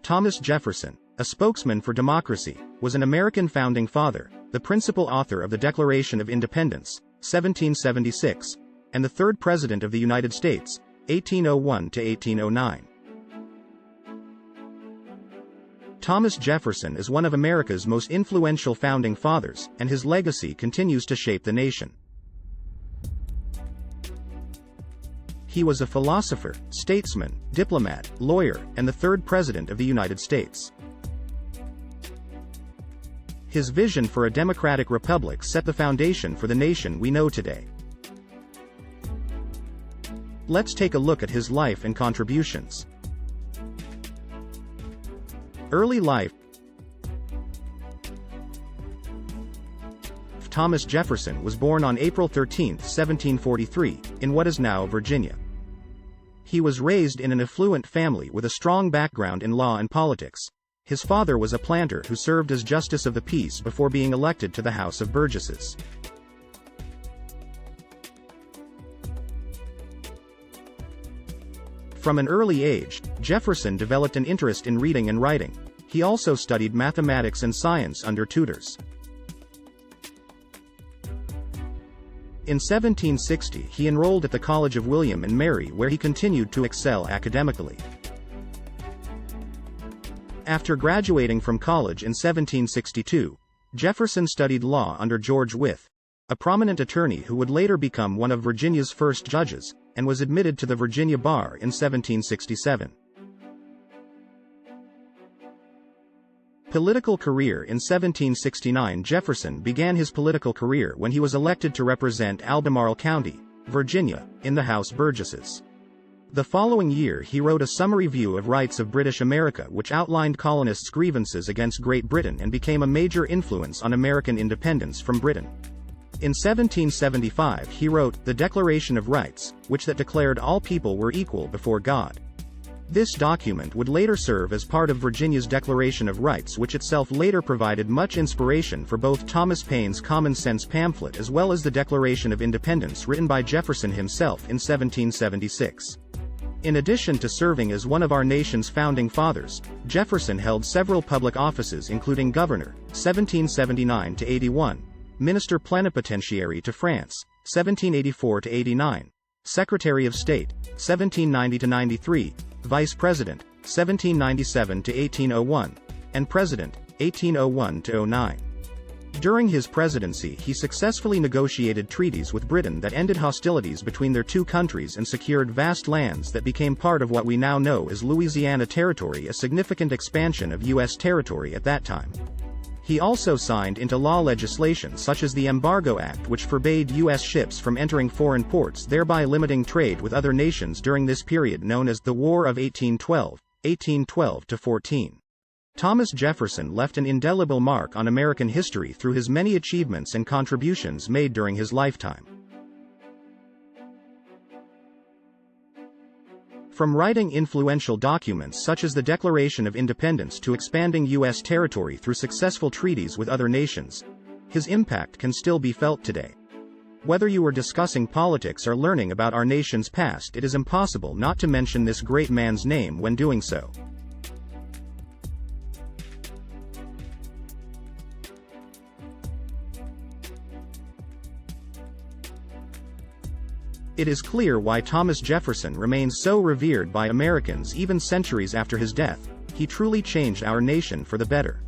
Thomas Jefferson, a spokesman for democracy, was an American founding father, the principal author of the Declaration of Independence, 1776, and the third President of the United States, 1801 to 1809. Thomas Jefferson is one of America's most influential founding fathers, and his legacy continues to shape the nation. He was a philosopher, statesman, diplomat, lawyer, and the third President of the United States. His vision for a democratic republic set the foundation for the nation we know today. Let's take a look at his life and contributions. Early life. Thomas Jefferson was born on April 13, 1743, in what is now Virginia. He was raised in an affluent family with a strong background in law and politics. His father was a planter who served as Justice of the Peace before being elected to the House of Burgesses. From an early age, Jefferson developed an interest in reading and writing. He also studied mathematics and science under tutors. In 1760, he enrolled at the College of William and Mary, where he continued to excel academically. After graduating from college in 1762, Jefferson studied law under George Wythe, a prominent attorney who would later become one of Virginia's first judges, and was admitted to the Virginia bar in 1767. Political career. In 1769, Jefferson began his political career when he was elected to represent Albemarle County, Virginia, in the House Burgesses. The following year he wrote a summary view of rights of British America which outlined colonists' grievances against Great Britain and became a major influence on American independence from Britain. In 1775 he wrote the Declaration of Rights, which declared all people were equal before God. This document would later serve as part of Virginia's Declaration of Rights, which itself later provided much inspiration for both Thomas Paine's Common Sense pamphlet as well as the Declaration of Independence written by Jefferson himself in 1776. In addition to serving as one of our nation's founding fathers, Jefferson held several public offices including Governor, 1779 to 81, Minister Plenipotentiary to France, 1784 to 89, Secretary of State, 1790 to 93, Vice President, 1797 to 1801, and President, 1801 to 09. During his presidency he successfully negotiated treaties with Britain that ended hostilities between their two countries and secured vast lands that became part of what we now know as Louisiana Territory, a significant expansion of U.S. territory at that time. He also signed into law legislation such as the Embargo Act, which forbade U.S. ships from entering foreign ports, thereby limiting trade with other nations during this period known as the War of 1812 to 14. Thomas Jefferson left an indelible mark on American history through his many achievements and contributions made during his lifetime. From writing influential documents such as the Declaration of Independence to expanding U.S. territory through successful treaties with other nations, his impact can still be felt today. Whether you are discussing politics or learning about our nation's past, it is impossible not to mention this great man's name when doing so. It is clear why Thomas Jefferson remains so revered by Americans even centuries after his death. He truly changed our nation for the better.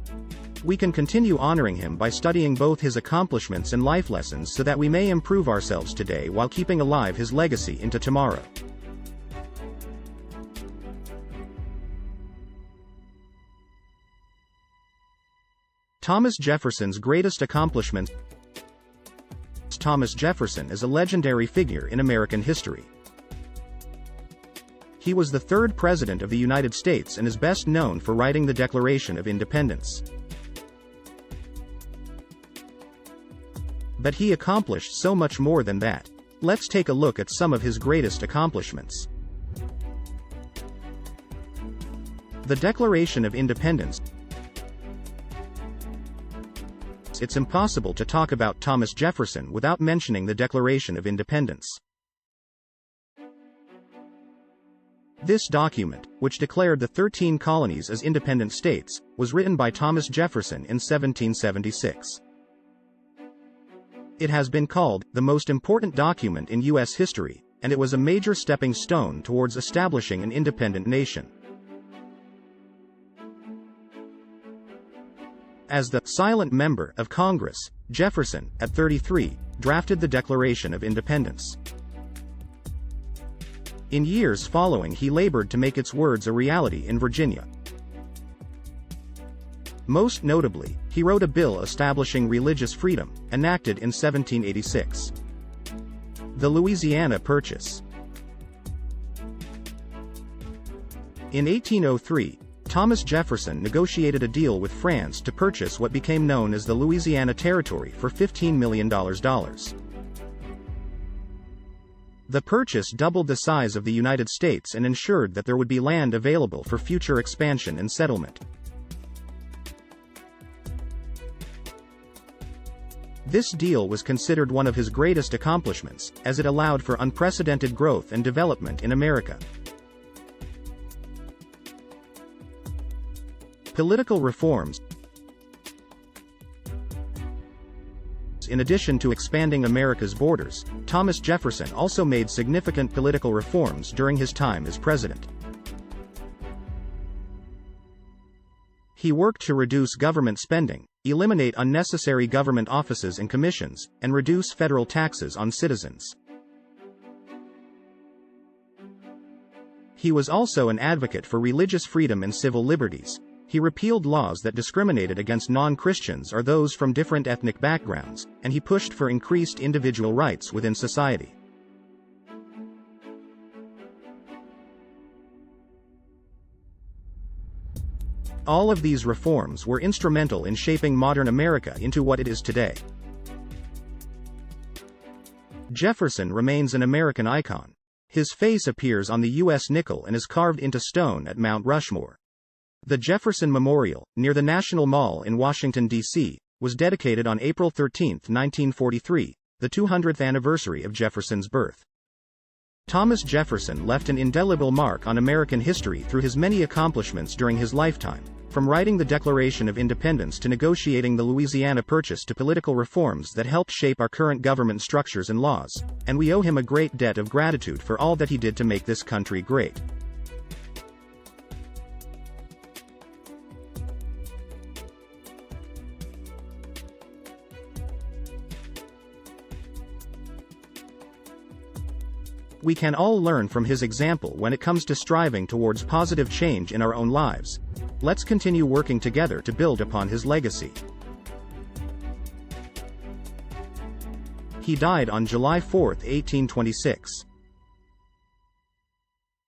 We can continue honoring him by studying both his accomplishments and life lessons so that we may improve ourselves today while keeping alive his legacy into tomorrow. Thomas Jefferson's greatest accomplishments. Thomas Jefferson is a legendary figure in American history. He was the third President of the United States and is best known for writing the Declaration of Independence. But he accomplished so much more than that. Let's take a look at some of his greatest accomplishments. The Declaration of Independence. It's impossible to talk about Thomas Jefferson without mentioning the Declaration of Independence. This document, which declared the 13 colonies as independent states, was written by Thomas Jefferson in 1776. It has been called the most important document in U.S. history, and it was a major stepping stone towards establishing an independent nation. As the silent member of Congress, Jefferson, at 33, drafted the Declaration of Independence. In years following, he labored to make its words a reality in Virginia. Most notably, he wrote a bill establishing religious freedom, enacted in 1786. The Louisiana Purchase. In 1803, Thomas Jefferson negotiated a deal with France to purchase what became known as the Louisiana Territory for $15 million. The purchase doubled the size of the United States and ensured that there would be land available for future expansion and settlement. This deal was considered one of his greatest accomplishments, as it allowed for unprecedented growth and development in America. Political reforms. In addition to expanding America's borders, Thomas Jefferson also made significant political reforms during his time as president. He worked to reduce government spending, eliminate unnecessary government offices and commissions, and reduce federal taxes on citizens. He was also an advocate for religious freedom and civil liberties. He repealed laws that discriminated against non-Christians or those from different ethnic backgrounds, and he pushed for increased individual rights within society. All of these reforms were instrumental in shaping modern America into what it is today. Jefferson remains an American icon. His face appears on the U.S. nickel and is carved into stone at Mount Rushmore. The Jefferson Memorial, near the National Mall in Washington, D.C., was dedicated on April 13, 1943, the 200th anniversary of Jefferson's birth. Thomas Jefferson left an indelible mark on American history through his many accomplishments during his lifetime, from writing the Declaration of Independence to negotiating the Louisiana Purchase to political reforms that helped shape our current government structures and laws, and we owe him a great debt of gratitude for all that he did to make this country great. We can all learn from his example when it comes to striving towards positive change in our own lives. Let's continue working together to build upon his legacy. He died on July 4, 1826.